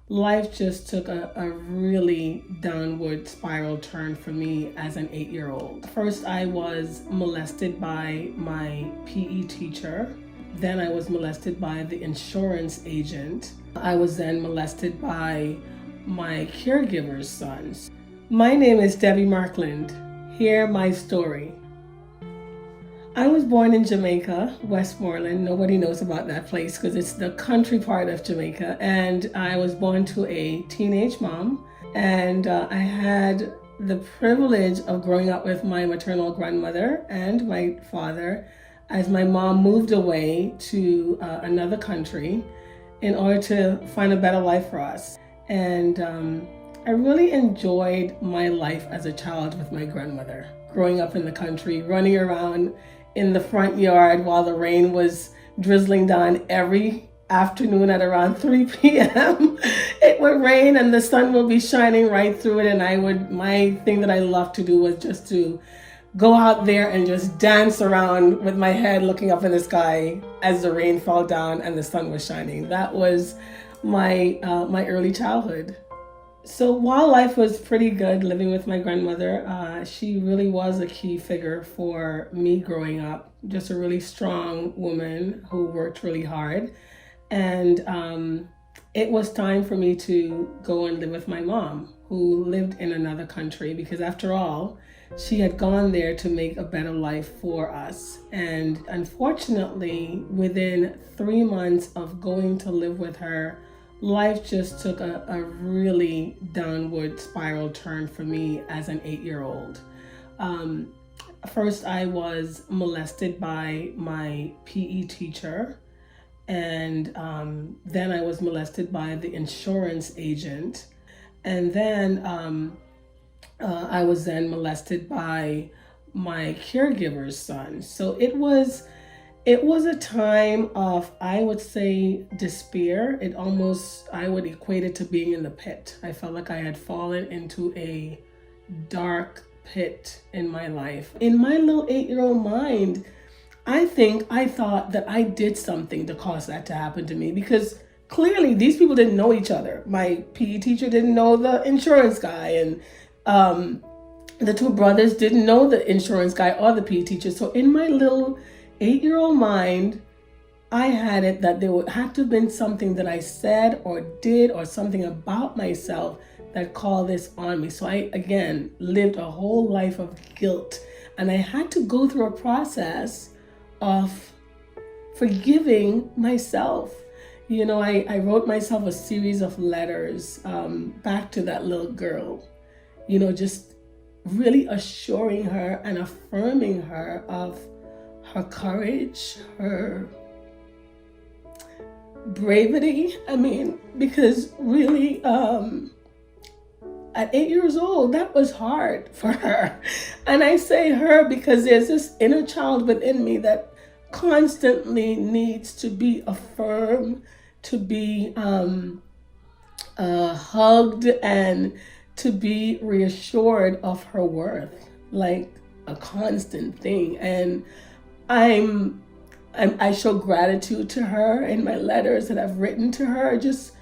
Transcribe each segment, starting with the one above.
life just took a really downward spiral turn for me as an 8-year-old. First, I was molested by my PE teacher. Then I was molested by the insurance agent. I was then molested by my caregiver's sons. My name is Debi Markland. Hear my story. I was born in Jamaica, Westmoreland. Nobody knows about that place because it's the country part of Jamaica. And I was born to a teenage mom. And I had the privilege of growing up with my maternal grandmother and my father as my mom moved away to another country in order to find a better life for us. And I really enjoyed my life as a child with my grandmother, growing up in the country, running around in the front yard while the rain was drizzling down every afternoon at around 3 p.m. It would rain and the sun would be shining right through it. And my thing that I loved to do was just to go out there and just dance around with my head looking up in the sky as the rain fell down and the sun was shining. That was my early childhood. So while life was pretty good living with my grandmother, she really was a key figure for me growing up. Just a really strong woman who worked really hard. And it was time for me to go and live with my mom, who lived in another country, because after all, she had gone there to make a better life for us. And unfortunately, within 3 months of going to live with her, life just took a really downward spiral turn for me as an 8-year-old. First, I was molested by my PE teacher. And then I was molested by the insurance agent. And then I was then molested by my caregiver's son. So it was a time of, I would say, despair. I would equate it to being in the pit. I felt like I had fallen into a dark pit in my life. In my little 8-year-old mind, I thought that I did something to cause that to happen to me, because clearly these people didn't know each other. My PE teacher didn't know the insurance guy, and the two brothers didn't know the insurance guy or the PE teacher. So in my little 8-year-old mind, I had it that there would have to have been something that I said or did, or something about myself that called this on me. So I, again, lived a whole life of guilt. And I had to go through a process of forgiving myself. You know, I wrote myself a series of letters back to that little girl, you know, just really assuring her and affirming her of her courage, her bravery. I mean, because really, at 8 years old, that was hard for her. And I say her because there's this inner child within me that constantly needs to be affirmed, to be hugged, and to be reassured of her worth, like a constant thing. And I show gratitude to her in my letters that I've written to her, just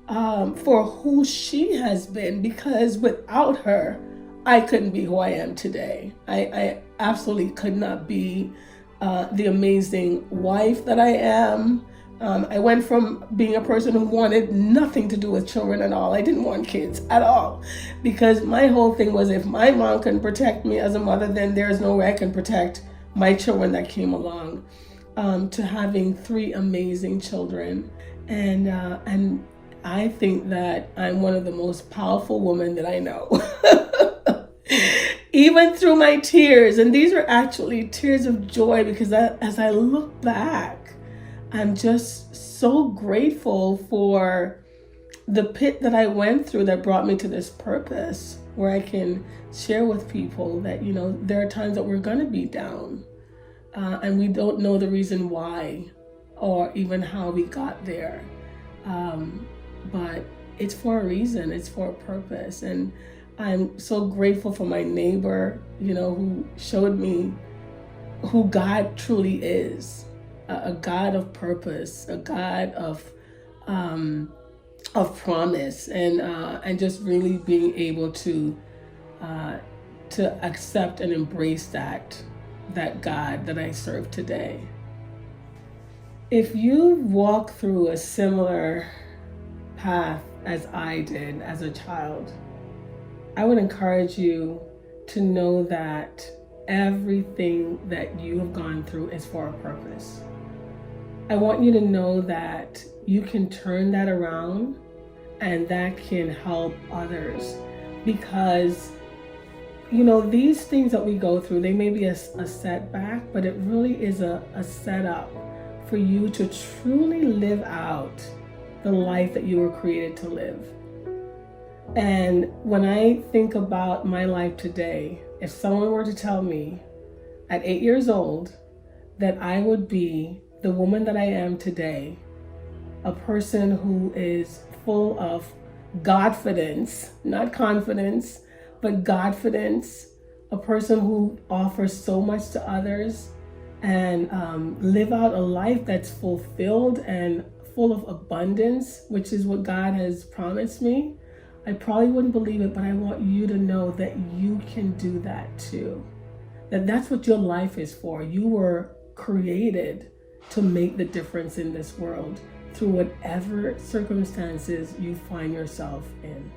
for who she has been, because without her, I couldn't be who I am today. I absolutely could not be the amazing wife that I am. I went from being a person who wanted nothing to do with children at all. I didn't want kids at all, because my whole thing was, if my mom can protect me as a mother, then there's no way I can protect my children that came along. To having 3 amazing children, and I think that I'm one of the most powerful women that I know. Even through my tears, and these are actually tears of joy, because as I look back, I'm just so grateful for the pit that I went through that brought me to this purpose, where I can share with people that, you know, there are times that we're going to be down, and we don't know the reason why or even how we got there. But it's for a reason, it's for a purpose. And I'm so grateful for my neighbor, you know, who showed me who God truly is, a God of purpose, a God of of promise, and just really being able to accept and embrace that God that I serve today. If you walk through a similar path as I did as a child, I would encourage you to know that everything that you have gone through is for a purpose. I want you to know that you can turn that around and that can help others, because these things that we go through, they may be a setback, but it really is a setup for you to truly live out the life that you were created to live. And when I think about my life today, if someone were to tell me at 8 years old that I would be the woman that I am today, a person who is full of Godfidence, not confidence, but Godfidence, a person who offers so much to others and live out a life that's fulfilled and full of abundance, which is what God has promised me, I probably wouldn't believe it, but I want you to know that you can do that too. That's what your life is for. You were created to make the difference in this world through whatever circumstances you find yourself in.